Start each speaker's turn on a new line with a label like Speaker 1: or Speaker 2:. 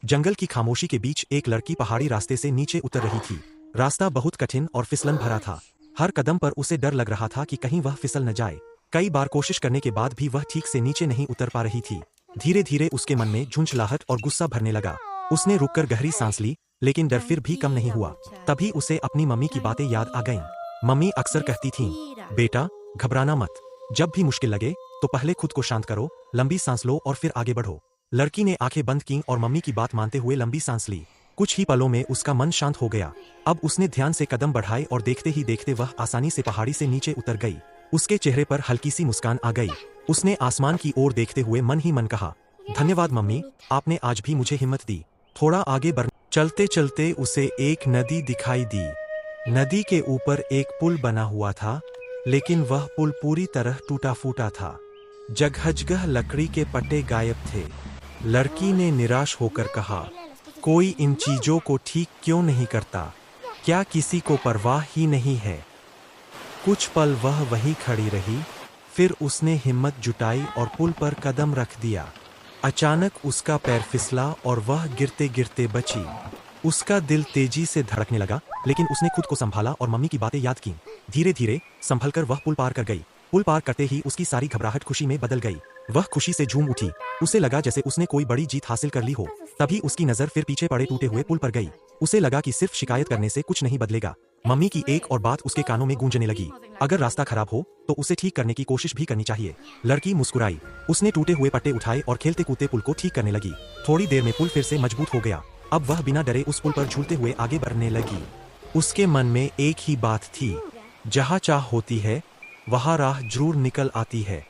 Speaker 1: जंगल की खामोशी के बीच एक लड़की पहाड़ी रास्ते से नीचे उतर रही थी। रास्ता बहुत कठिन और फिसलन भरा था। हर कदम पर उसे डर लग रहा था कि कहीं वह फिसल न जाए। कई बार कोशिश करने के बाद भी वह ठीक से नीचे नहीं उतर पा रही थी। धीरे धीरे उसके मन में झुंझलाहट और गुस्सा भरने लगा। उसने रुककर गहरी सांस ली, लेकिन डर फिर भी कम नहीं हुआ। तभी उसे अपनी मम्मी की बातें याद आ गईं। मम्मी अक्सर कहती थीं, बेटा घबराना मत, जब भी मुश्किल लगे तो पहले खुद को शांत करो, लंबी सांस लो और फिर आगे बढ़ो। लड़की ने आंखें बंद कीं और मम्मी की बात मानते हुए लंबी सांस ली। कुछ ही पलों में उसका मन शांत हो गया। अब उसने ध्यान से कदम बढ़ाए और देखते ही देखते वह आसानी से पहाड़ी से नीचे उतर गई। उसके चेहरे पर हल्की सी मुस्कान आ गई। उसने आसमान की ओर देखते हुए मन ही मन कहा, धन्यवाद मम्मी, आपने आज भी मुझे हिम्मत दी। थोड़ा आगे बढ़ चलते चलते उसे एक नदी दिखाई दी। नदी के ऊपर एक पुल बना हुआ था, लेकिन वह पुल पूरी तरह टूटा फूटा था। जगह लकड़ी के पट्टे गायब थे। लड़की ने निराश होकर कहा, कोई इन चीजों को ठीक क्यों नहीं करता? क्या किसी को परवाह ही नहीं है? कुछ पल वह वहीं खड़ी रही, फिर उसने हिम्मत जुटाई और पुल पर कदम रख दिया। अचानक उसका पैर फिसला और वह गिरते गिरते बची। उसका दिल तेजी से धड़कने लगा, लेकिन उसने खुद को संभाला और मम्मी की बातें याद कीं। धीरे धीरे संभलकर वह पुल पार कर गई। पुल पार करते ही उसकी सारी घबराहट खुशी में बदल गई। वह खुशी से झूम उठी। उसे लगा जैसे उसने कोई बड़ी जीत हासिल कर ली हो। तभी उसकी नजर फिर पीछे पड़े टूटे हुए पुल पर गई। उसे लगा कि सिर्फ शिकायत करने से कुछ नहीं बदलेगा। मम्मी की एक और बात उसके कानों में गूंजने लगी, अगर रास्ता खराब हो तो उसे ठीक करने की कोशिश भी करनी चाहिए। लड़की मुस्कुराई। उसने टूटे हुए पट्टे उठाए और खेलते कूदते पुल को ठीक करने लगी। थोड़ी देर में पुल फिर से मजबूत हो गया। अब वह बिना डरे उस पुल पर झूलते हुए आगे बढ़ने लगी। उसके मन में एक ही बात थी, जहाँ चाह होती है वहाँ राह जरूर निकल आती है।